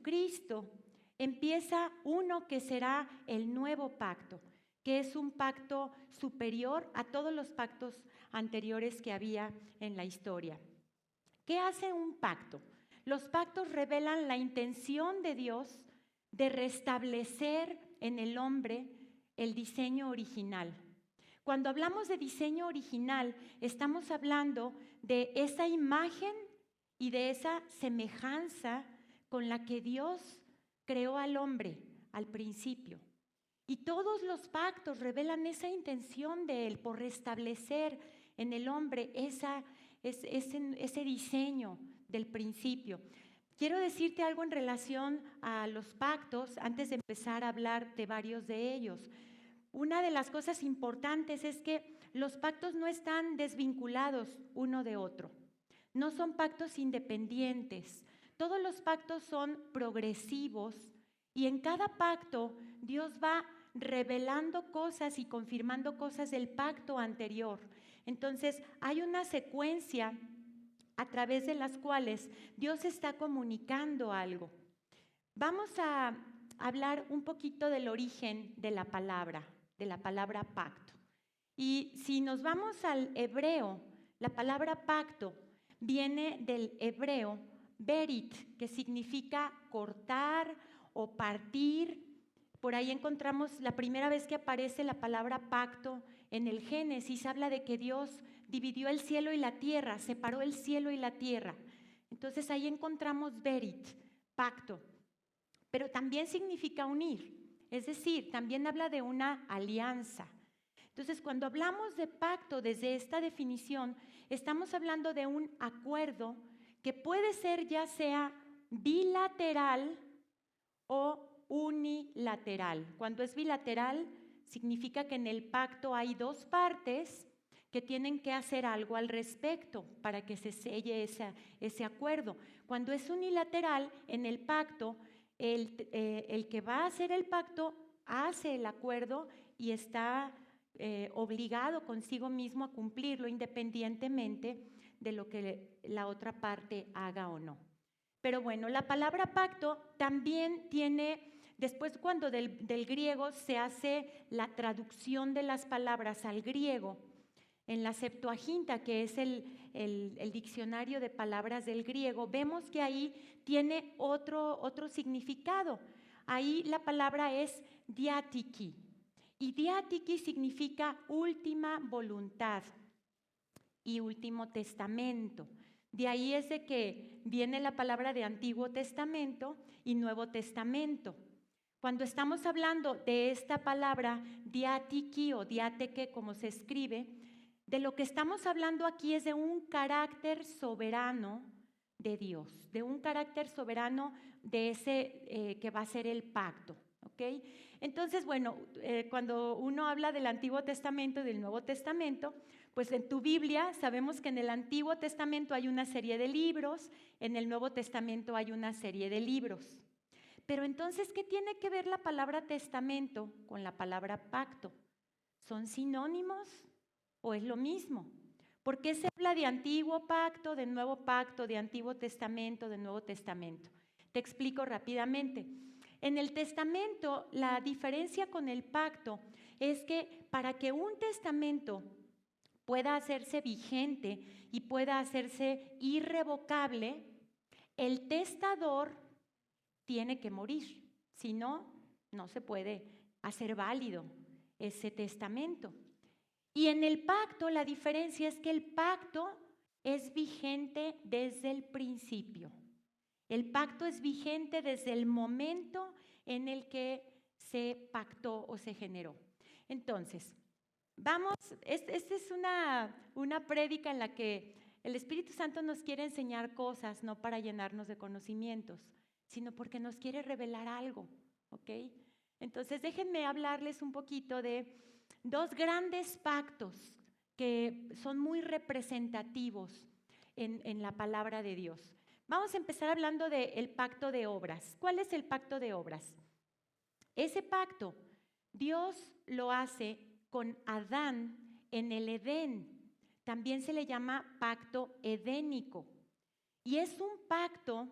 Jesucristo empieza uno que será el nuevo pacto, que es un pacto superior a todos los pactos anteriores que había en la historia. ¿Qué hace un pacto? Los pactos revelan la intención de Dios de restablecer en el hombre el diseño original. Cuando hablamos de diseño original, estamos hablando de esa imagen y de esa semejanza con la que Dios creó al hombre al principio. Y todos los pactos revelan esa intención de Él por restablecer en el hombre ese diseño del principio. Quiero decirte algo en relación a los pactos antes de empezar a hablar de varios de ellos. Una de las cosas importantes es que los pactos no están desvinculados uno de otro. No son pactos independientes. Todos los pactos son progresivos y en cada pacto Dios va revelando cosas y confirmando cosas del pacto anterior. Entonces, hay una secuencia a través de las cuales Dios está comunicando algo. Vamos a hablar un poquito del origen de la palabra pacto. Y si nos vamos al hebreo, la palabra pacto viene del hebreo berit, que significa cortar o partir. Por ahí encontramos la primera vez que aparece la palabra pacto en el Génesis. Habla de que Dios dividió el cielo y la tierra, separó el cielo y la tierra. Entonces ahí encontramos berit, pacto. Pero también significa unir, es decir, también habla de una alianza. Entonces, cuando hablamos de pacto desde esta definición, estamos hablando de un acuerdo que puede ser ya sea bilateral o unilateral. Cuando es bilateral, significa que en el pacto hay dos partes que tienen que hacer algo al respecto para que se selle ese acuerdo. Cuando es unilateral, en el pacto, el que va a hacer el pacto hace el acuerdo y está obligado consigo mismo a cumplirlo independientemente de lo que la otra parte haga o no. Pero bueno, la palabra pacto también tiene, después cuando del griego se hace la traducción de las palabras al griego, en la Septuaginta, que es el diccionario de palabras del griego, vemos que ahí tiene otro significado. Ahí la palabra es diatiki. Y diatiki significa última voluntad y último testamento. De ahí es de que viene la palabra de Antiguo Testamento y Nuevo Testamento. Cuando estamos hablando de esta palabra diatiki o diateke, como se escribe, de lo que estamos hablando aquí es de un carácter soberano de Dios, de un carácter soberano de ese que va a ser el pacto. ¿Okay? Entonces, bueno, cuando uno habla del Antiguo Testamento y del Nuevo Testamento, pues en tu Biblia sabemos que en el Antiguo Testamento hay una serie de libros, en el Nuevo Testamento hay una serie de libros. Pero entonces, ¿qué tiene que ver la palabra testamento con la palabra pacto? ¿Son sinónimos o es lo mismo? ¿Por qué se habla de Antiguo Pacto, de Nuevo Pacto, de Antiguo Testamento, de Nuevo Testamento? Te explico rápidamente. En el testamento, la diferencia con el pacto es que para que un testamento pueda hacerse vigente y pueda hacerse irrevocable, el testador tiene que morir. Si no, no se puede hacer válido ese testamento. Y en el pacto, la diferencia es que el pacto es vigente desde el principio. El pacto es vigente desde el momento en el que se pactó o se generó. Entonces, vamos, esta es una prédica en la que el Espíritu Santo nos quiere enseñar cosas, no para llenarnos de conocimientos, sino porque nos quiere revelar algo, ¿ok? Entonces, déjenme hablarles un poquito de dos grandes pactos que son muy representativos en la palabra de Dios. Vamos a empezar hablando del pacto de obras. ¿Cuál es el pacto de obras? Ese pacto Dios lo hace con Adán en el Edén. También se le llama pacto edénico. Y es un pacto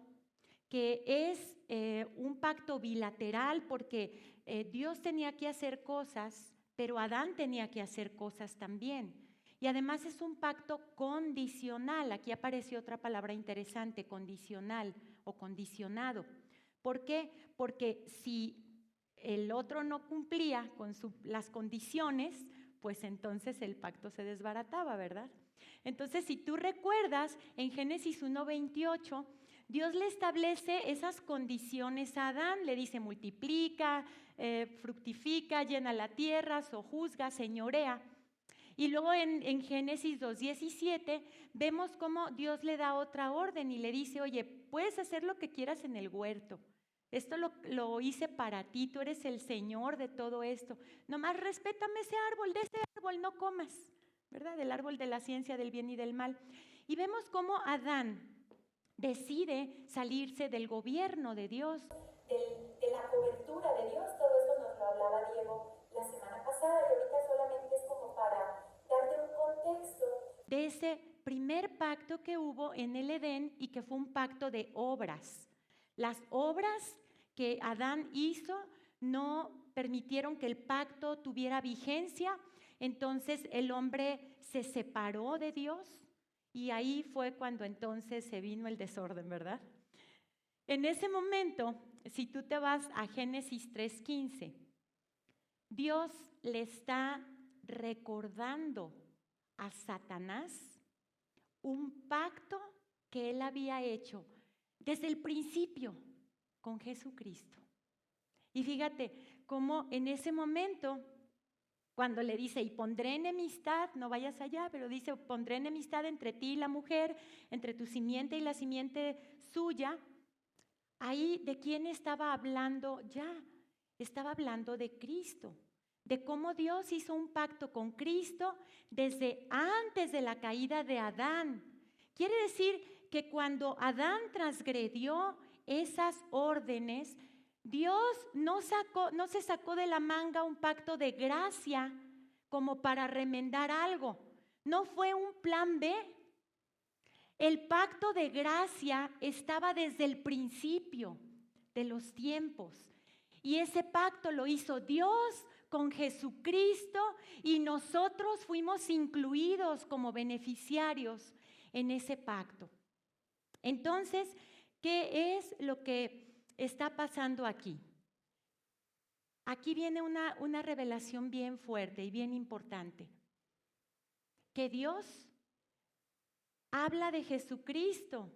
que es un pacto bilateral porque Dios tenía que hacer cosas, pero Adán tenía que hacer cosas también. Y además es un pacto condicional. Aquí apareció otra palabra interesante, condicional o condicionado. ¿Por qué? Porque si el otro no cumplía con las condiciones, pues entonces el pacto se desbarataba, ¿verdad? Entonces, si tú recuerdas, en Génesis 1:28, Dios le establece esas condiciones a Adán, le dice multiplica, fructifica, llena la tierra, sojuzga, señorea. Y luego en Génesis 2:17 vemos cómo Dios le da otra orden y le dice, oye, puedes hacer lo que quieras en el huerto. Esto lo hice para ti, tú eres el Señor de todo esto. Nomás respétame ese árbol, de ese árbol no comas, ¿verdad? Del árbol de la ciencia del bien y del mal. Y vemos cómo Adán decide salirse del gobierno de Dios, de la cobertura de Dios. Todo eso nos lo hablaba Diego la semana pasada y ahorita solamente es como para darte un contexto de ese primer pacto que hubo en el Edén y que fue un pacto de obras. Las obras que Adán hizo no permitieron que el pacto tuviera vigencia, entonces el hombre se separó de Dios y ahí fue cuando entonces se vino el desorden, ¿verdad? En ese momento, si tú te vas a Génesis 3:15, Dios le está recordando a Satanás un pacto que él había hecho desde el principio con Jesucristo. Y fíjate cómo en ese momento, cuando le dice, y pondré enemistad, no vayas allá, pero dice, pondré enemistad entre ti y la mujer, entre tu simiente y la simiente suya, ahí ¿de quién estaba hablando ya? Estaba hablando de Cristo, de cómo Dios hizo un pacto con Cristo desde antes de la caída de Adán. Quiere decir que cuando Adán transgredió esas órdenes, Dios no se sacó de la manga un pacto de gracia como para remendar algo. No fue un plan B. El pacto de gracia estaba desde el principio de los tiempos. Y ese pacto lo hizo Dios con Jesucristo y nosotros fuimos incluidos como beneficiarios en ese pacto. Entonces, ¿qué es lo que está pasando aquí? Aquí viene una revelación bien fuerte y bien importante. Que Dios habla de Jesucristo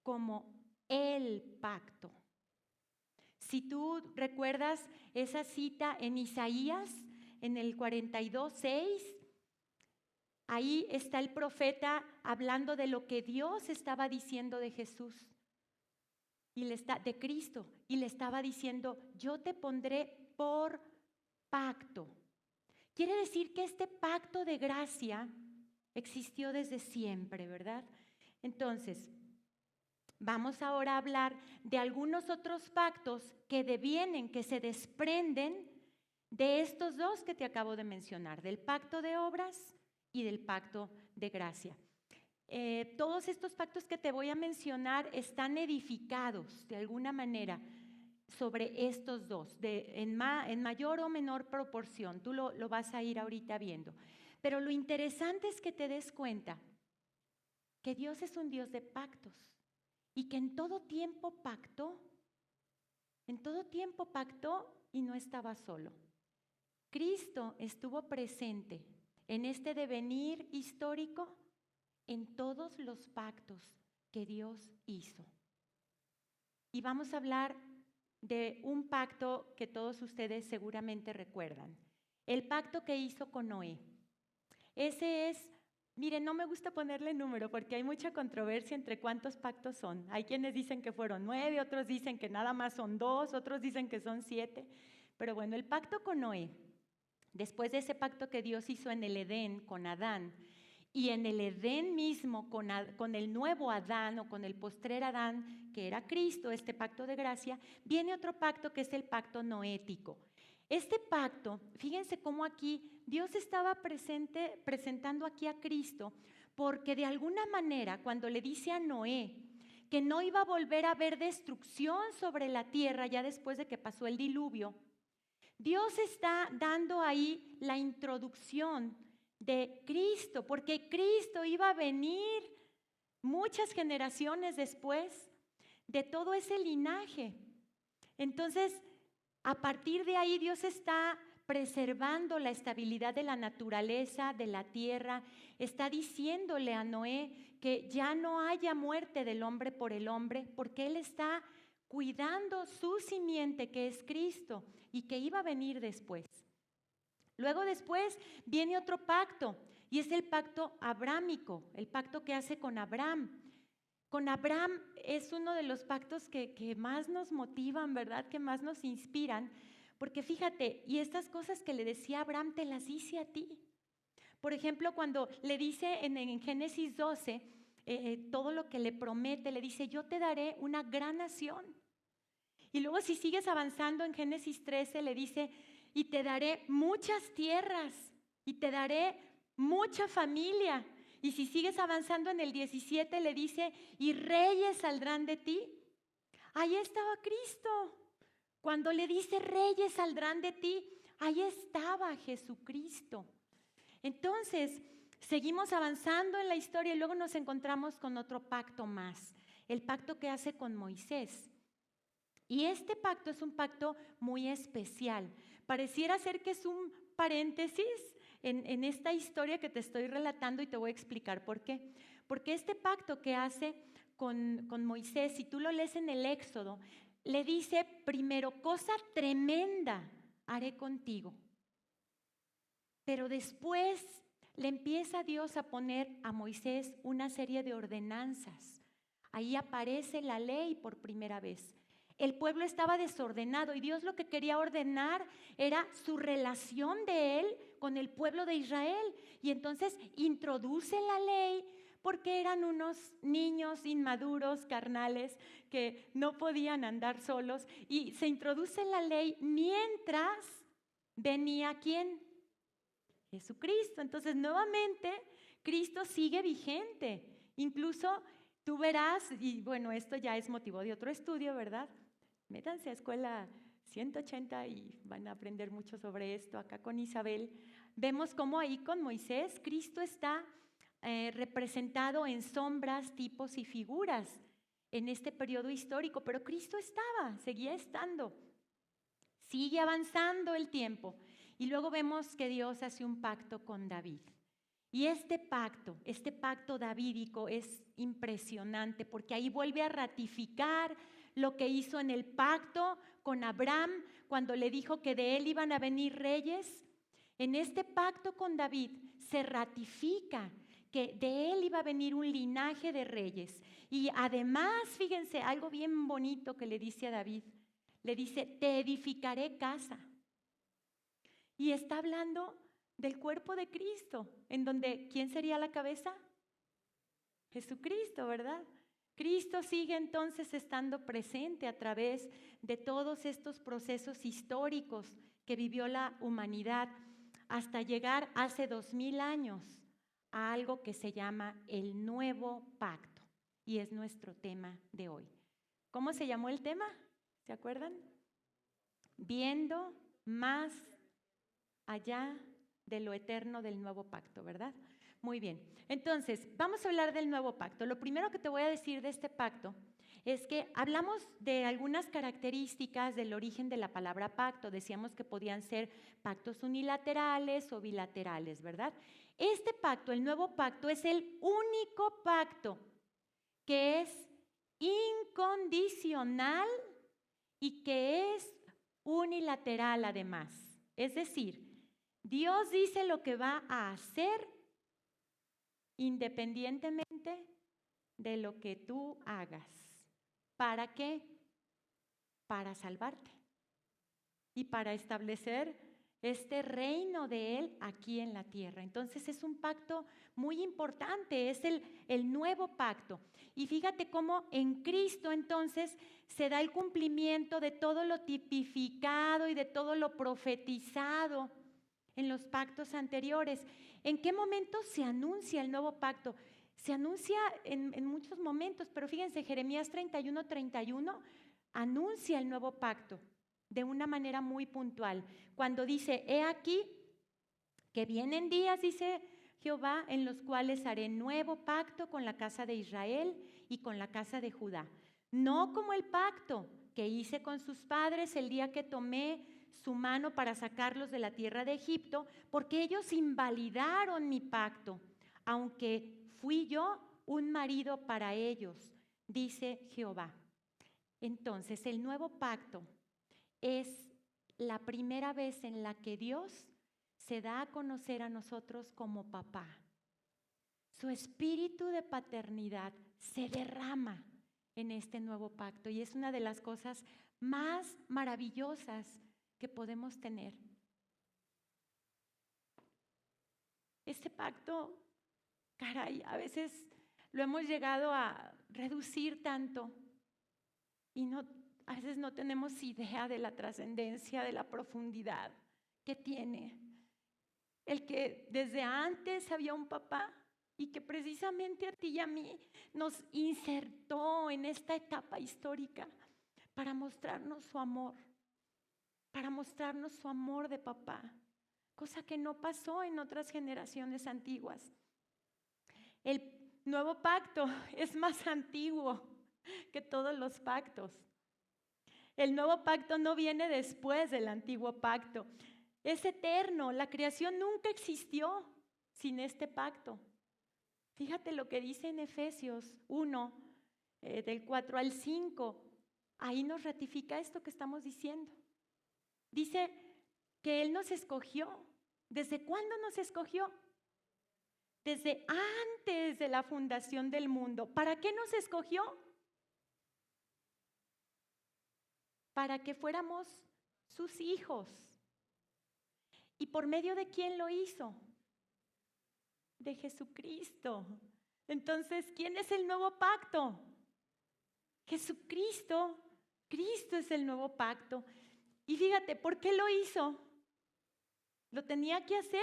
como el pacto. Si tú recuerdas esa cita en Isaías, en el 42:6, ahí está el profeta hablando de lo que Dios estaba diciendo de Jesús de Cristo, y le estaba diciendo, yo te pondré por pacto. Quiere decir que este pacto de gracia existió desde siempre, ¿verdad? Entonces, vamos ahora a hablar de algunos otros pactos que devienen, que se desprenden de estos dos que te acabo de mencionar, del pacto de obras y del pacto de gracia. Todos estos pactos que te voy a mencionar están edificados de alguna manera sobre estos dos, en mayor o menor proporción. Tú lo vas a ir ahorita viendo. Pero lo interesante es que te des cuenta que Dios es un Dios de pactos y que en todo tiempo pactó y no estaba solo. Cristo estuvo presente en este devenir histórico en todos los pactos que Dios hizo. Y vamos a hablar de un pacto que todos ustedes seguramente recuerdan, el pacto que hizo con Noé. Ese es, miren, no me gusta ponerle número porque hay mucha controversia entre cuántos pactos son. Hay quienes dicen que fueron 9, otros dicen que nada más son 2, otros dicen que son 7. Pero bueno, el pacto con Noé, después de ese pacto que Dios hizo en el Edén con Adán, y en el Edén mismo con el nuevo Adán o con el postrer Adán, que era Cristo, este pacto de gracia, viene otro pacto que es el pacto noético. Este pacto, fíjense cómo aquí Dios estaba presentando aquí a Cristo, porque de alguna manera cuando le dice a Noé que no iba a volver a haber destrucción sobre la tierra ya después de que pasó el diluvio. Dios está dando ahí la introducción de Cristo, porque Cristo iba a venir muchas generaciones después de todo ese linaje. Entonces, a partir de ahí Dios está preservando la estabilidad de la naturaleza, de la tierra. Está diciéndole a Noé que ya no haya muerte del hombre por el hombre, porque Él está cuidando su simiente, que es Cristo, y que iba a venir después. Luego después viene otro pacto, y es el pacto abrámico, el pacto que hace con Abraham. Con Abraham es uno de los pactos que más nos motivan, ¿verdad? Que más nos inspiran. Porque fíjate, y estas cosas que le decía Abraham te las dice a ti. Por ejemplo, cuando le dice en Génesis 12, todo lo que le promete, le dice, yo te daré una gran nación. Y luego si sigues avanzando en Génesis 13, le dice, y te daré muchas tierras, y te daré mucha familia. Y si sigues avanzando en el 17, le dice, y reyes saldrán de ti. Ahí estaba Cristo. Cuando le dice, reyes saldrán de ti, ahí estaba Jesucristo. Entonces, seguimos avanzando en la historia y luego nos encontramos con otro pacto más, el pacto que hace con Moisés. Y este pacto es un pacto muy especial. Pareciera ser que es un paréntesis en esta historia que te estoy relatando y te voy a explicar por qué. Porque este pacto que hace con Moisés, si tú lo lees en el Éxodo, le dice primero, cosa tremenda haré contigo. Pero después le empieza Dios a poner a Moisés una serie de ordenanzas. Ahí aparece la ley por primera vez. El pueblo estaba desordenado y Dios lo que quería ordenar era su relación de Él con el pueblo de Israel. Y entonces introduce la ley porque eran unos niños inmaduros, carnales, que no podían andar solos. Y se introduce la ley mientras venía ¿quién? Jesucristo. Entonces nuevamente Cristo sigue vigente. Incluso tú verás, y bueno, esto ya es motivo de otro estudio, ¿verdad? Métanse a Escuela 180 y van a aprender mucho sobre esto. Acá con Isabel vemos cómo ahí con Moisés Cristo está representado en sombras, tipos y figuras en este periodo histórico, pero Cristo estaba, seguía estando. Sigue avanzando el tiempo y luego vemos que Dios hace un pacto con David. Y este pacto davídico es impresionante porque ahí vuelve a ratificar lo que hizo en el pacto con Abraham cuando le dijo que de él iban a venir reyes. En este pacto con David se ratifica que de él iba a venir un linaje de reyes. Y además, fíjense, algo bien bonito que le dice a David. Le dice, te edificaré casa. Y está hablando del cuerpo de Cristo, en donde, ¿quién sería la cabeza? Jesucristo, ¿verdad? Cristo sigue entonces estando presente a través de todos estos procesos históricos que vivió la humanidad hasta llegar hace 2000 años a algo que se llama el nuevo pacto y es nuestro tema de hoy. ¿Cómo se llamó el tema? ¿Se acuerdan? Viendo más allá de lo eterno del nuevo pacto, ¿verdad? Muy bien, entonces vamos a hablar del nuevo pacto. Lo primero que te voy a decir de este pacto es que hablamos de algunas características del origen de la palabra pacto. Decíamos que podían ser pactos unilaterales o bilaterales, ¿verdad? Este pacto, el nuevo pacto, es el único pacto que es incondicional y que es unilateral además. Es decir, Dios dice lo que va a hacer independientemente de lo que tú hagas. ¿Para qué? Para salvarte y para establecer este reino de Él aquí en la tierra. Entonces es un pacto muy importante, es el nuevo pacto. Y fíjate cómo en Cristo entonces se da el cumplimiento de todo lo tipificado y de todo lo profetizado en los pactos anteriores. ¿En qué momento se anuncia el nuevo pacto? Se anuncia en muchos momentos, pero fíjense, Jeremías 31:31 anuncia el nuevo pacto de una manera muy puntual. Cuando dice, he aquí que vienen días, dice Jehová, en los cuales haré nuevo pacto con la casa de Israel y con la casa de Judá. No como el pacto que hice con sus padres el día que tomé su mano para sacarlos de la tierra de Egipto, porque ellos invalidaron mi pacto, aunque fui yo un marido para ellos, dice Jehová. Entonces, el nuevo pacto es la primera vez en la que Dios se da a conocer a nosotros como papá. Su espíritu de paternidad se derrama en este nuevo pacto y es una de las cosas más maravillosas que podemos tener. Este pacto, caray, a veces lo hemos llegado a reducir tanto y a veces no tenemos idea de la trascendencia, de la profundidad que tiene. El que desde antes había un papá y que precisamente a ti y a mí nos insertó en esta etapa histórica para mostrarnos su amor de papá, cosa que no pasó en otras generaciones antiguas. El nuevo pacto es más antiguo que todos los pactos. El nuevo pacto no viene después del antiguo pacto. Es eterno. La creación nunca existió sin este pacto. Fíjate lo que dice en Efesios 1, del 4 al 5. Ahí nos ratifica esto que estamos diciendo. Dice que Él nos escogió. ¿Desde cuándo nos escogió? Desde antes de la fundación del mundo. ¿Para qué nos escogió? Para que fuéramos sus hijos. ¿Y por medio de quién lo hizo? De Jesucristo. Entonces, ¿quién es el nuevo pacto? Jesucristo. Cristo es el nuevo pacto. Y fíjate, ¿por qué lo hizo? ¿Lo tenía que hacer?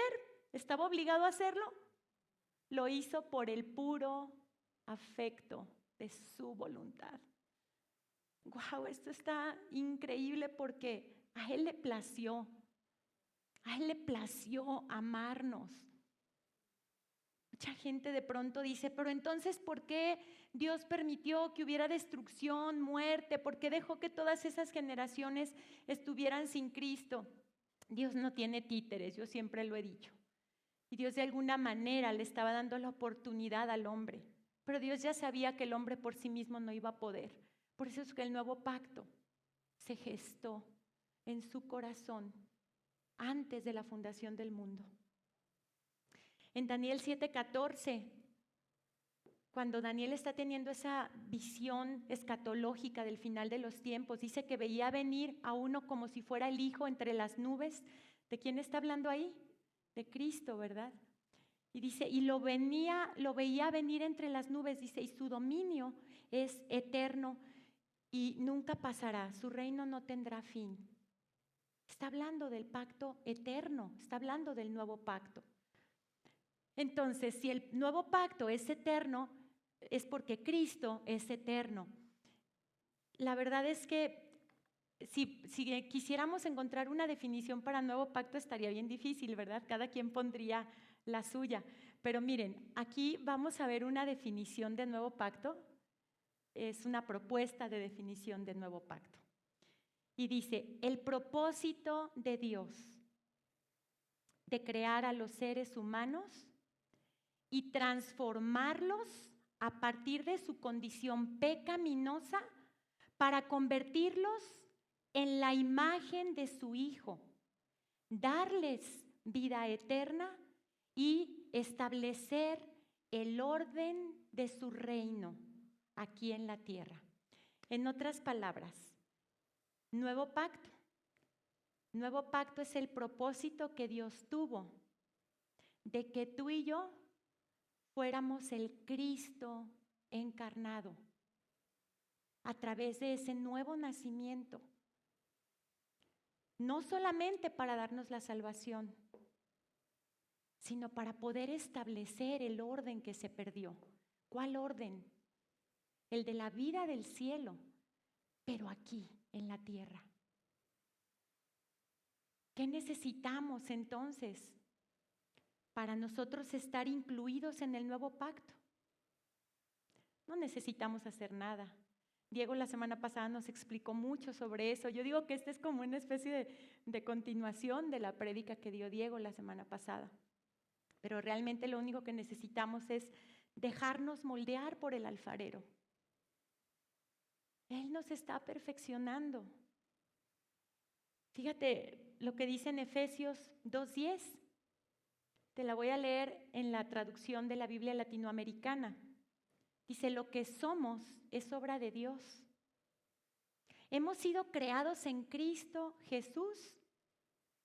¿Estaba obligado a hacerlo? Lo hizo por el puro afecto de su voluntad. Wow, esto está increíble porque a Él le plació. A Él le plació amarnos. Mucha gente de pronto dice, pero entonces, ¿por qué Dios permitió que hubiera destrucción, muerte? ¿Por qué dejó que todas esas generaciones estuvieran sin Cristo? Dios no tiene títeres, yo siempre lo he dicho. Y Dios de alguna manera le estaba dando la oportunidad al hombre. Pero Dios ya sabía que el hombre por sí mismo no iba a poder. Por eso es que el nuevo pacto se gestó en su corazón antes de la fundación del mundo. En Daniel 7:14, cuando Daniel está teniendo esa visión escatológica del final de los tiempos, dice que veía venir a uno como si fuera el Hijo entre las nubes. ¿De quién está hablando ahí? De Cristo, ¿verdad? Y dice, y lo veía venir entre las nubes, dice, y su dominio es eterno y nunca pasará, su reino no tendrá fin. Está hablando del pacto eterno, está hablando del nuevo pacto. Entonces, si el nuevo pacto es eterno, es porque Cristo es eterno. La verdad es que si quisiéramos encontrar una definición para nuevo pacto estaría bien difícil, ¿verdad? Cada quien pondría la suya. Pero miren, aquí vamos a ver una definición de nuevo pacto. Es una propuesta de definición de nuevo pacto. Y dice, el propósito de Dios de crear a los seres humanos y transformarlos a partir de su condición pecaminosa para convertirlos en la imagen de su Hijo, darles vida eterna y establecer el orden de su reino aquí en la tierra. En otras palabras, nuevo pacto. Nuevo pacto es el propósito que Dios tuvo de que tú y yo fuéramos el Cristo encarnado a través de ese nuevo nacimiento. No solamente para darnos la salvación, sino para poder establecer el orden que se perdió. ¿Cuál orden? El de la vida del cielo, pero aquí, en la tierra. ¿Qué necesitamos entonces para nosotros estar incluidos en el nuevo pacto? No necesitamos hacer nada. Diego la semana pasada nos explicó mucho sobre eso. Yo digo que esta es como una especie de continuación de la prédica que dio Diego la semana pasada. Pero realmente lo único que necesitamos es dejarnos moldear por el alfarero. Él nos está perfeccionando. Fíjate lo que dice en Efesios 2:10. Te la voy a leer en la traducción de la Biblia latinoamericana. Dice, lo que somos es obra de Dios. Hemos sido creados en Cristo Jesús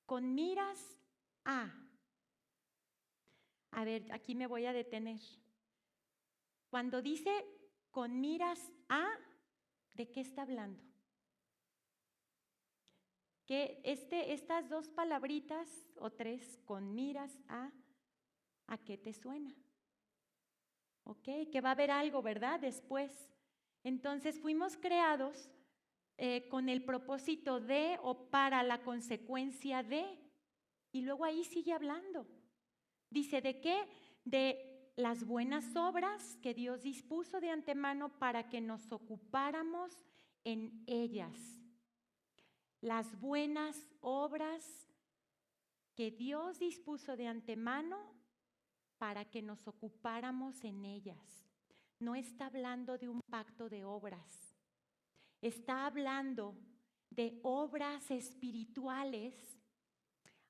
con miras a. A ver, aquí me voy a detener. Cuando dice con miras a, ¿de qué está hablando? Que estas dos palabritas o tres, con miras ¿a qué te suena? ¿Ok? Que va a haber algo, ¿verdad? Después. Entonces fuimos creados con el propósito de o para la consecuencia de. Y luego ahí sigue hablando. Dice, ¿de qué? De las buenas obras que Dios dispuso de antemano para que nos ocupáramos en ellas. Las buenas obras que Dios dispuso de antemano para que nos ocupáramos en ellas. No está hablando de un pacto de obras. Está hablando de obras espirituales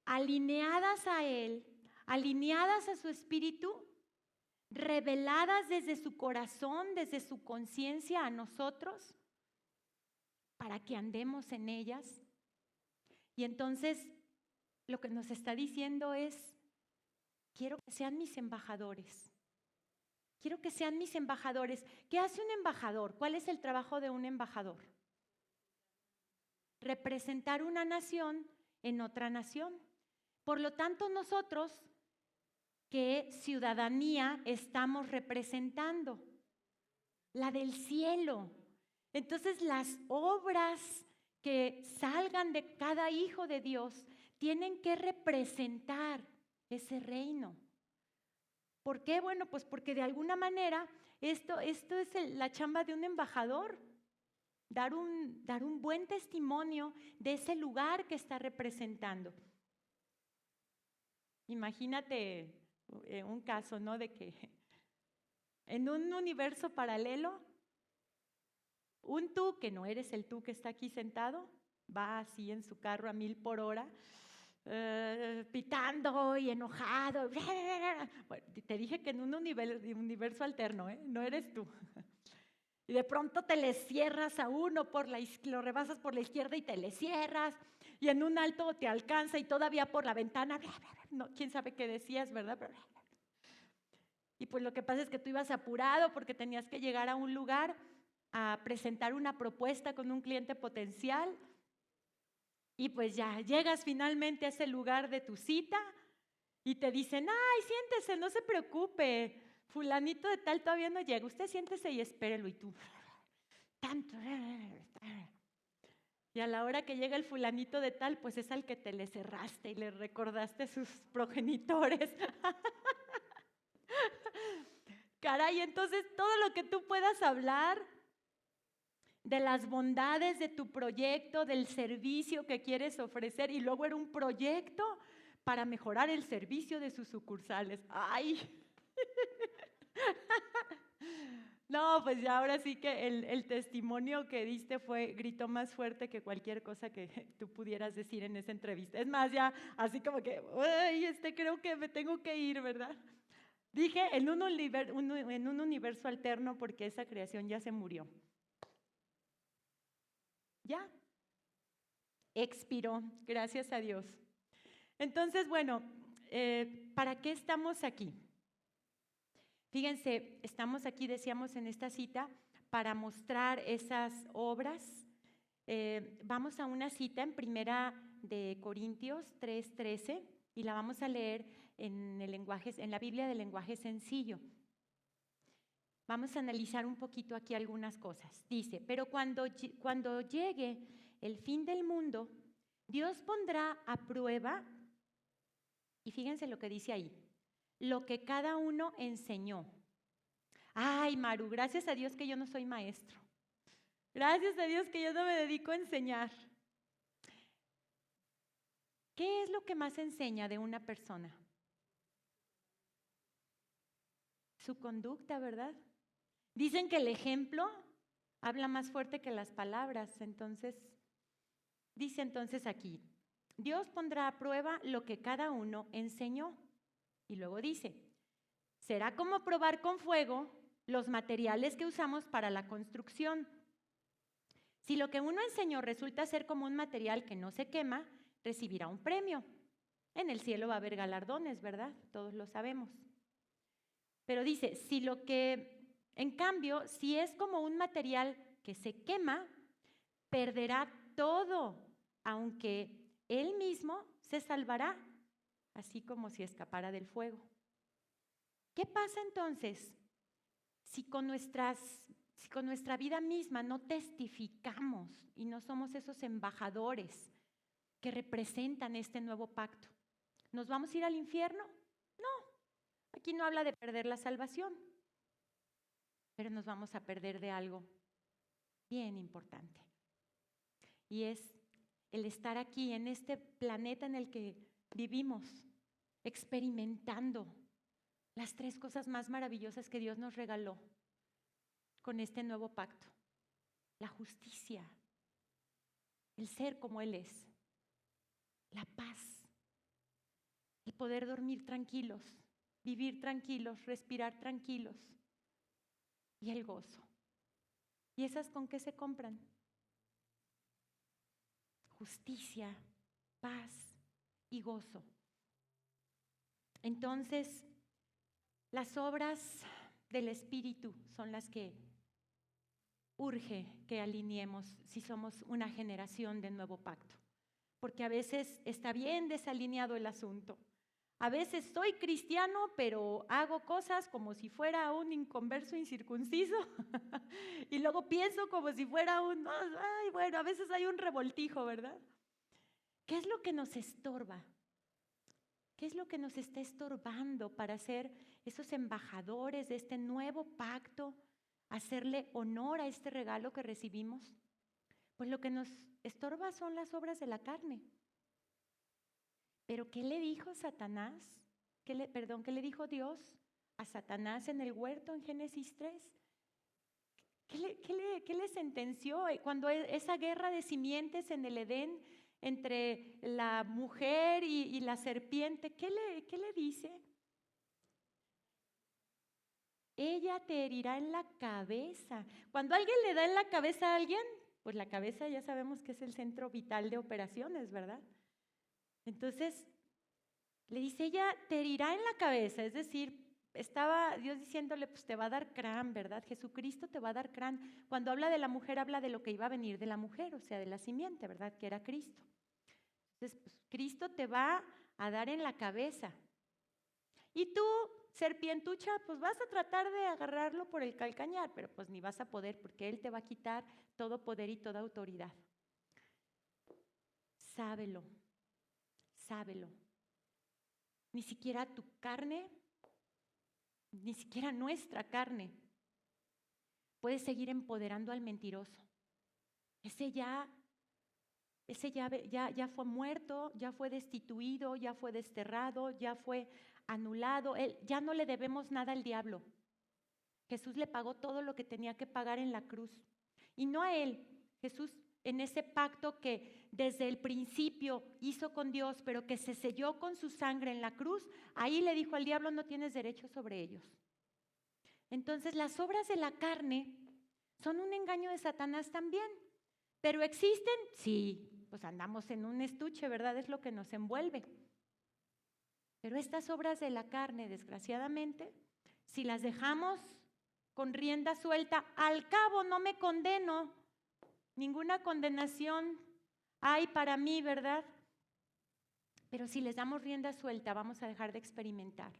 alineadas a Él, alineadas a su espíritu, reveladas desde su corazón, desde su conciencia a nosotros, para que andemos en ellas. Y entonces lo que nos está diciendo es, quiero que sean mis embajadores. Quiero que sean mis embajadores. ¿Qué hace un embajador? ¿Cuál es el trabajo de un embajador? Representar una nación en otra nación. Por lo tanto, nosotros, ¿qué ciudadanía estamos representando? La del cielo. Entonces, las obras que salgan de cada hijo de Dios tienen que representar ese reino. ¿Por qué? Bueno, pues porque de alguna manera esto es la chamba de un embajador, dar un buen testimonio de ese lugar que está representando. Imagínate un caso, ¿no? De que en un universo paralelo, un tú, que no eres el tú que está aquí sentado, va así en su carro a 1000 por hora, pitando y enojado. Bueno, te dije que en un universo alterno, no eres tú. Y de pronto te le cierras a uno, lo rebasas por la izquierda y te le cierras, y en un alto te alcanza y todavía por la ventana, no, quién sabe qué decías, ¿verdad? Y pues lo que pasa es que tú ibas apurado porque tenías que llegar a un lugar a presentar una propuesta con un cliente potencial. Y pues ya llegas finalmente a ese lugar de tu cita y te dicen, ay, siéntese, no se preocupe, fulanito de tal todavía no llega, usted siéntese y espérelo. Y tú, tanto. Y a la hora que llega el fulanito de tal, pues es al que te le cerraste y le recordaste a sus progenitores. Caray, entonces todo lo que tú puedas hablar de las bondades de tu proyecto, del servicio que quieres ofrecer, y luego era un proyecto para mejorar el servicio de sus sucursales. ¡Ay! No, pues ya ahora sí que el testimonio que diste gritó más fuerte que cualquier cosa que tú pudieras decir en esa entrevista. Es más, ya así como que, ¡ay, creo que me tengo que ir!, ¿verdad? Dije en un universo alterno porque esa creación ya se murió. Ya, expiró, gracias a Dios. Entonces, bueno, ¿para qué estamos aquí? Fíjense, estamos aquí, decíamos en esta cita, para mostrar esas obras. Vamos a una cita en Primera de Corintios 3:13 y la vamos a leer en la Biblia del lenguaje sencillo. Vamos a analizar un poquito aquí algunas cosas. Dice, pero cuando llegue el fin del mundo, Dios pondrá a prueba, y fíjense lo que dice ahí, lo que cada uno enseñó. Ay, Maru, gracias a Dios que yo no soy maestro. Gracias a Dios que yo no me dedico a enseñar. ¿Qué es lo que más enseña de una persona? Su conducta, ¿verdad? Dicen que el ejemplo habla más fuerte que las palabras. Dice aquí, Dios pondrá a prueba lo que cada uno enseñó. Y luego dice, será como probar con fuego los materiales que usamos para la construcción. Si lo que uno enseñó resulta ser como un material que no se quema, recibirá un premio. En el cielo va a haber galardones, ¿verdad? Todos lo sabemos. Pero dice, en cambio, si es como un material que se quema, perderá todo, aunque él mismo se salvará, así como si escapara del fuego. ¿Qué pasa entonces si con nuestra vida misma no testificamos y no somos esos embajadores que representan este nuevo pacto? ¿Nos vamos a ir al infierno? No, aquí no habla de perder la salvación, pero nos vamos a perder de algo bien importante. Y es el estar aquí en este planeta en el que vivimos, experimentando las 3 cosas más maravillosas que Dios nos regaló con este nuevo pacto. La justicia, el ser como Él es, la paz, el poder dormir tranquilos, vivir tranquilos, respirar tranquilos y el gozo. ¿Y esas con qué se compran? Justicia, paz y gozo. Entonces, las obras del Espíritu son las que urge que alineemos si somos una generación de nuevo pacto. Porque a veces está bien desalineado el asunto. A veces soy cristiano, pero hago cosas como si fuera un inconverso incircunciso y luego pienso como si fuera a veces hay un revoltijo, ¿verdad? ¿Qué es lo que nos estorba? ¿Qué es lo que nos está estorbando para ser esos embajadores de este nuevo pacto, hacerle honor a este regalo que recibimos? Pues lo que nos estorba son las obras de la carne. Pero ¿qué le dijo Satanás? ¿Qué le dijo Dios a Satanás en el huerto en Génesis 3? ¿Qué le sentenció cuando esa guerra de simientes en el Edén entre la mujer y la serpiente? ¿Qué le dice? Ella te herirá en la cabeza. Cuando alguien le da en la cabeza a alguien, pues la cabeza ya sabemos que es el centro vital de operaciones, ¿verdad? Entonces, le dice, ella te herirá en la cabeza, es decir, estaba Dios diciéndole, pues te va a dar crán, ¿verdad? Jesucristo te va a dar crán. Cuando habla de la mujer, habla de lo que iba a venir de la mujer, o sea, de la simiente, ¿verdad? Que era Cristo. Entonces, pues Cristo te va a dar en la cabeza. Y tú, serpientucha, pues vas a tratar de agarrarlo por el calcañar, pero pues ni vas a poder porque Él te va a quitar todo poder y toda autoridad. Sábelo, sábelo. Ni siquiera tu carne, ni siquiera nuestra carne puede seguir empoderando al mentiroso. Ese ya fue muerto, ya fue destituido, ya fue desterrado, ya fue anulado. Ya no le debemos nada al diablo. Jesús le pagó todo lo que tenía que pagar en la cruz. Y no a él. Jesús, en ese pacto que desde el principio hizo con Dios, pero que se selló con su sangre en la cruz, ahí le dijo al diablo, no tienes derecho sobre ellos. Entonces, las obras de la carne son un engaño de Satanás también. ¿Pero existen? Sí, pues andamos en un estuche, ¿verdad? Es lo que nos envuelve. Pero estas obras de la carne, desgraciadamente, si las dejamos con rienda suelta, al cabo no me condeno, ninguna condenación hay para mí, ¿verdad? Pero si les damos rienda suelta, vamos a dejar de experimentar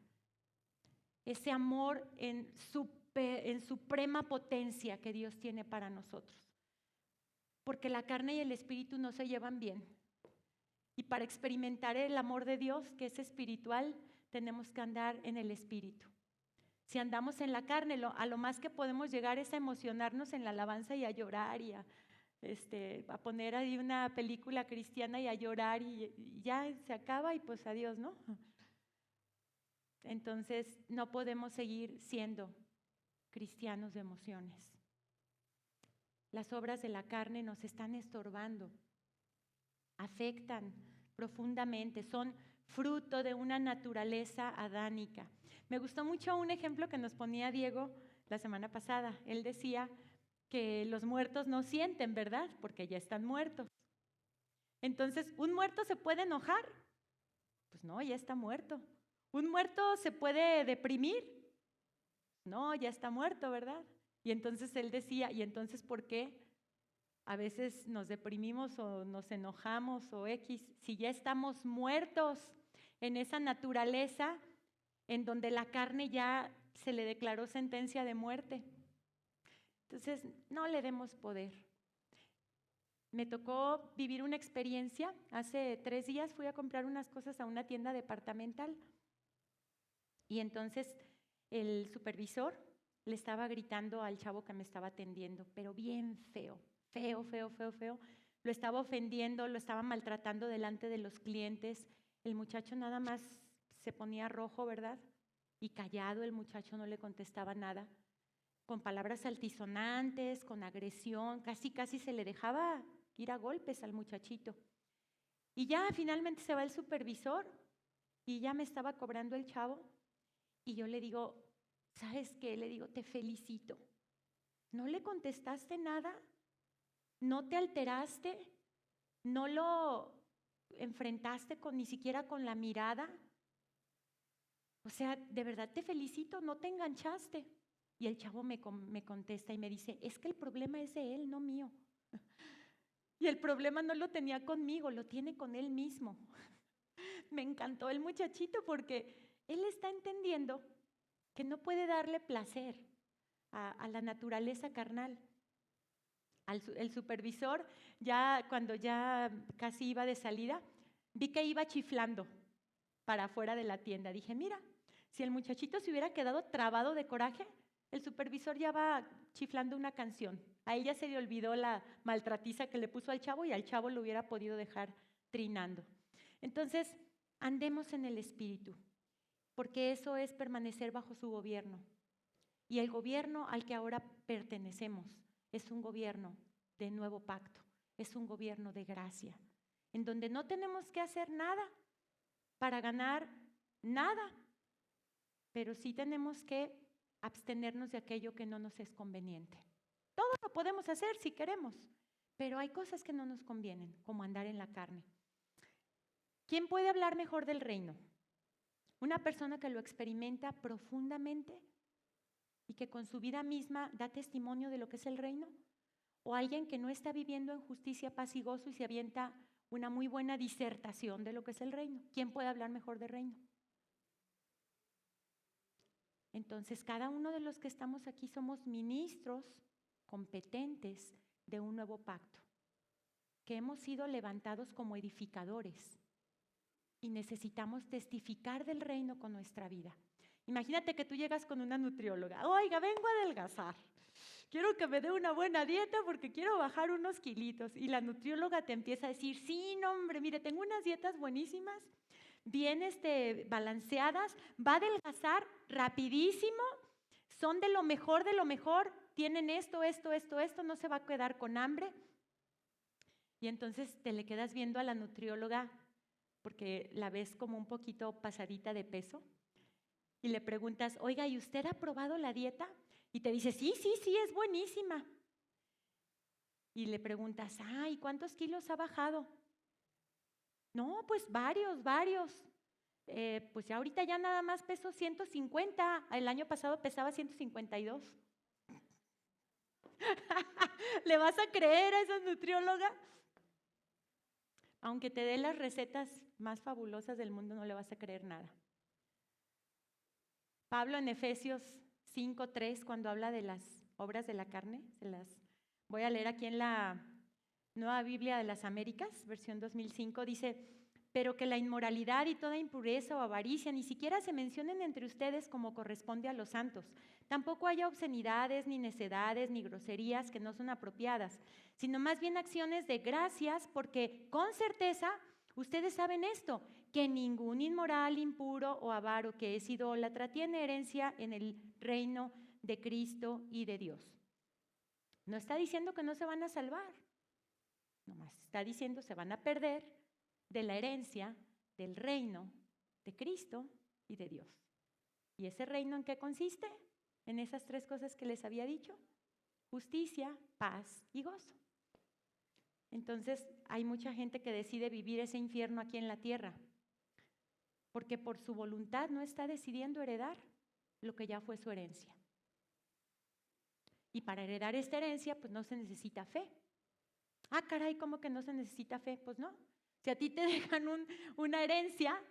ese amor en su en suprema potencia que Dios tiene para nosotros. Porque la carne y el espíritu no se llevan bien. Y para experimentar el amor de Dios, que es espiritual, tenemos que andar en el espíritu. Si andamos en la carne, a lo más que podemos llegar es a emocionarnos en la alabanza y a llorar y a poner ahí una película cristiana y a llorar y ya se acaba y pues adiós, ¿no? Entonces no podemos seguir siendo cristianos de emociones. Las obras de la carne nos están estorbando, afectan profundamente, son fruto de una naturaleza adánica. Me gustó mucho un ejemplo que nos ponía Diego la semana pasada. Él decía que los muertos no sienten, ¿verdad? Porque ya están muertos. Entonces, ¿un muerto se puede enojar? Pues no, ya está muerto. ¿Un muerto se puede deprimir? No, ya está muerto, ¿verdad? Y entonces él decía, ¿y entonces por qué a veces nos deprimimos o nos enojamos o X? Si ya estamos muertos en esa naturaleza en donde la carne ya se le declaró sentencia de muerte. Entonces, no le demos poder. Me tocó vivir una experiencia. Hace 3 días fui a comprar unas cosas a una tienda departamental. Y entonces el supervisor le estaba gritando al chavo que me estaba atendiendo, pero bien feo, feo, feo, feo, feo. Lo estaba ofendiendo, lo estaba maltratando delante de los clientes. El muchacho nada más se ponía rojo, ¿verdad? Y callado, el muchacho no le contestaba nada. Con palabras altisonantes, con agresión, casi se le dejaba ir a golpes al muchachito. Y ya finalmente se va el supervisor y ya me estaba cobrando el chavo. Y yo le digo, ¿sabes qué? Le digo, te felicito. ¿No le contestaste nada? ¿No te alteraste? ¿No lo enfrentaste ni siquiera con la mirada? O sea, de verdad te felicito, no te enganchaste. Y el chavo me contesta y me dice, es que el problema es de él, no mío. Y el problema no lo tenía conmigo, lo tiene con él mismo. Me encantó el muchachito porque él está entendiendo que no puede darle placer a la naturaleza carnal. El supervisor, ya cuando ya casi iba de salida, vi que iba chiflando para afuera de la tienda. Dije, mira, si el muchachito se hubiera quedado trabado de coraje, el supervisor ya va chiflando una canción. A ella se le olvidó la maltratiza que le puso al chavo y al chavo lo hubiera podido dejar trinando. Entonces, andemos en el espíritu, porque eso es permanecer bajo su gobierno. Y el gobierno al que ahora pertenecemos es un gobierno de nuevo pacto, es un gobierno de gracia, en donde no tenemos que hacer nada para ganar nada, pero sí tenemos que abstenernos de aquello que no nos es conveniente. Todo lo podemos hacer si queremos, pero hay cosas que no nos convienen, como andar en la carne. ¿Quién puede hablar mejor del reino? Una persona que lo experimenta profundamente y que con su vida misma da testimonio de lo que es el reino, o alguien que no está viviendo en justicia, paz y gozo y se avienta una muy buena disertación de lo que es el reino. ¿Quién puede hablar mejor del reino? Entonces, cada uno de los que estamos aquí somos ministros competentes de un nuevo pacto, que hemos sido levantados como edificadores y necesitamos testificar del reino con nuestra vida. Imagínate que tú llegas con una nutrióloga, oiga, vengo a adelgazar, quiero que me dé una buena dieta porque quiero bajar unos kilitos. Y la nutrióloga te empieza a decir, sí, no hombre, mire, tengo unas dietas buenísimas, bien balanceadas, va a adelgazar rapidísimo, son de lo mejor, tienen esto, no se va a quedar con hambre. Y entonces te le quedas viendo a la nutrióloga porque la ves como un poquito pasadita de peso y le preguntas, oiga, ¿y usted ha probado la dieta? Y te dice, sí, es buenísima. Y le preguntas, ¿y cuántos kilos ha bajado? No, pues varios. Pues ya ahorita ya nada más peso 150. El año pasado pesaba 152. ¿Le vas a creer a esa nutrióloga? Aunque te dé las recetas más fabulosas del mundo, no le vas a creer nada. Pablo en Efesios 5:3, cuando habla de las obras de la carne. Se las voy a leer aquí en la Nueva Biblia de las Américas, versión 2005. Dice: pero que la inmoralidad y toda impureza o avaricia ni siquiera se mencionen entre ustedes como corresponde a los santos. Tampoco haya obscenidades, ni necedades, ni groserías que no son apropiadas, sino más bien acciones de gracias, porque con certeza ustedes saben esto, que ningún inmoral, impuro o avaro que es idólatra tiene herencia en el reino de Cristo y de Dios. No está diciendo que no se van a salvar, nomás está diciendo se van a perder de la herencia del reino de Cristo y de Dios. ¿Y ese reino en qué consiste? En esas tres cosas que les había dicho: justicia, paz y gozo. Entonces hay mucha gente que decide vivir ese infierno aquí en la tierra, porque por su voluntad no está decidiendo heredar lo que ya fue su herencia. Y para heredar esta herencia, pues no se necesita fe. Ah, caray, ¿cómo que no se necesita fe? Pues no. Si a ti te dejan una herencia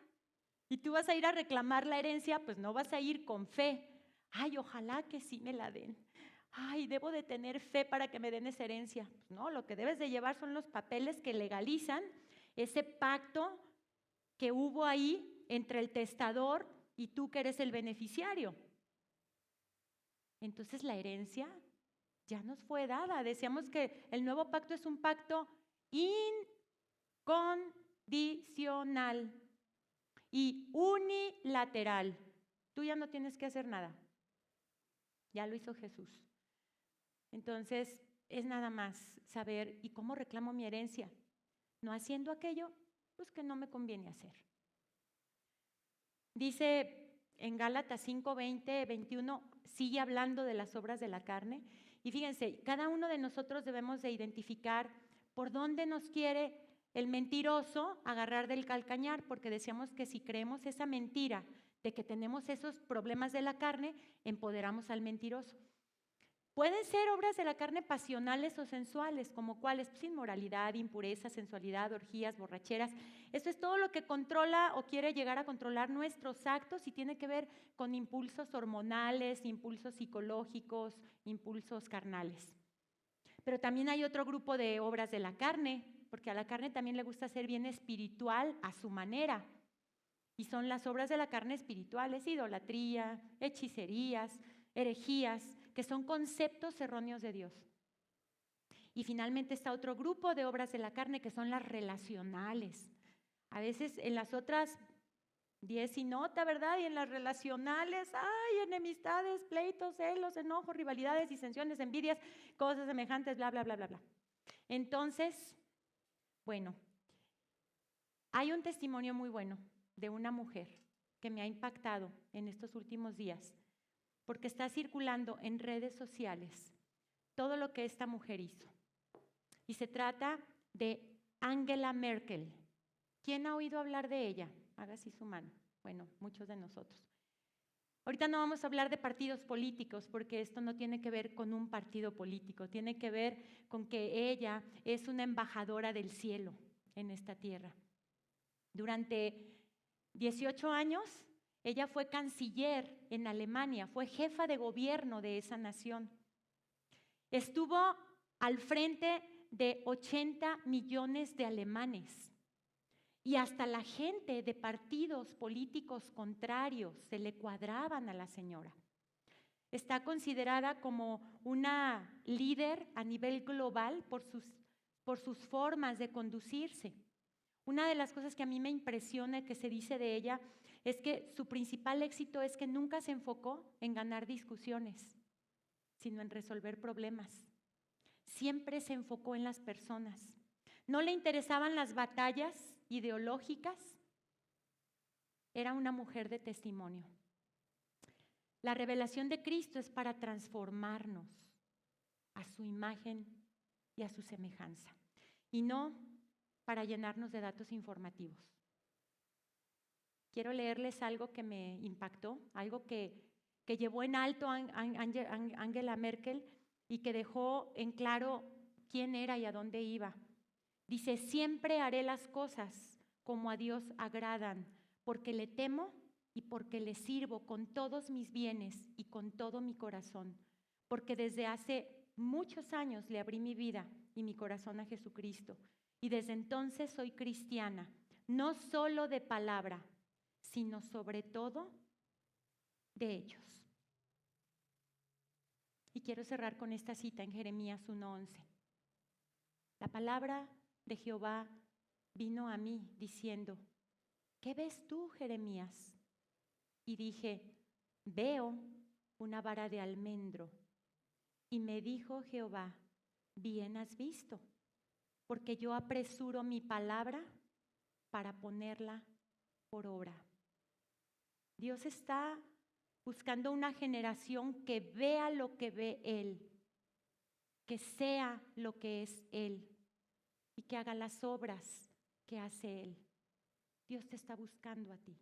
y tú vas a ir a reclamar la herencia, pues no vas a ir con fe. Ay, ojalá que sí me la den. Ay, debo de tener fe para que me den esa herencia. Pues no, lo que debes de llevar son los papeles que legalizan ese pacto que hubo ahí entre el testador y tú, que eres el beneficiario. Entonces la herencia ya nos fue dada. Decíamos que el nuevo pacto es un pacto incondicional y unilateral. Tú ya no tienes que hacer nada. Ya lo hizo Jesús. Entonces es nada más saber, ¿y cómo reclamo mi herencia? No haciendo aquello, pues que no me conviene hacer. Dice en Gálatas 5, 20, 21, sigue hablando de las obras de la carne. Y fíjense, cada uno de nosotros debemos de identificar por dónde nos quiere el mentiroso agarrar del calcañar, porque decíamos que si creemos esa mentira de que tenemos esos problemas de la carne, empoderamos al mentiroso. Pueden ser obras de la carne pasionales o sensuales, como cuáles: pues inmoralidad, impureza, sensualidad, orgías, borracheras. Eso es todo lo que controla o quiere llegar a controlar nuestros actos y tiene que ver con impulsos hormonales, impulsos psicológicos, impulsos carnales. Pero también hay otro grupo de obras de la carne, porque a la carne también le gusta ser bien espiritual a su manera. Y son las obras de la carne espirituales: idolatría, hechicerías, herejías, que son conceptos erróneos de Dios. Y finalmente está otro grupo de obras de la carne, que son las relacionales. A veces en las otras 10 y nota, ¿verdad? Y en las relacionales hay enemistades, pleitos, celos, enojos, rivalidades, disensiones, envidias, cosas semejantes, bla, bla, bla, bla, bla. Entonces, bueno, hay un testimonio muy bueno de una mujer que me ha impactado en estos últimos días, porque está circulando en redes sociales todo lo que esta mujer hizo. Y se trata de Angela Merkel. ¿Quién ha oído hablar de ella? Haga así su mano. Bueno, muchos de nosotros. Ahorita no vamos a hablar de partidos políticos, porque esto no tiene que ver con un partido político, tiene que ver con que ella es una embajadora del cielo en esta tierra. Durante 18 años, ella fue canciller en Alemania, fue jefa de gobierno de esa nación. Estuvo al frente de 80 millones de alemanes. Y hasta la gente de partidos políticos contrarios se le cuadraban a la señora. Está considerada como una líder a nivel global por sus formas de conducirse. Una de las cosas que a mí me impresiona que se dice de ella es que su principal éxito es que nunca se enfocó en ganar discusiones, sino en resolver problemas. Siempre se enfocó en las personas. No le interesaban las batallas ideológicas. Era una mujer de testimonio. La revelación de Cristo es para transformarnos a su imagen y a su semejanza, y no para llenarnos de datos informativos. Quiero leerles algo que me impactó, algo que llevó en alto a Angela Merkel y que dejó en claro quién era y a dónde iba. Dice: siempre haré las cosas como a Dios agradan, porque le temo y porque le sirvo con todos mis bienes y con todo mi corazón, porque desde hace muchos años le abrí mi vida y mi corazón a Jesucristo, y desde entonces soy cristiana, no solo de palabra, sino sobre todo de hechos. Y quiero cerrar con esta cita en Jeremías 1:11. La palabra de Jehová vino a mí diciendo: ¿qué ves tú, Jeremías? Y dije: veo una vara de almendro. Y me dijo Jehová: bien has visto, porque yo apresuro mi palabra para ponerla por obra. Dios está buscando una generación que vea lo que ve Él, que sea lo que es Él y que haga las obras que hace Él. Dios te está buscando a ti.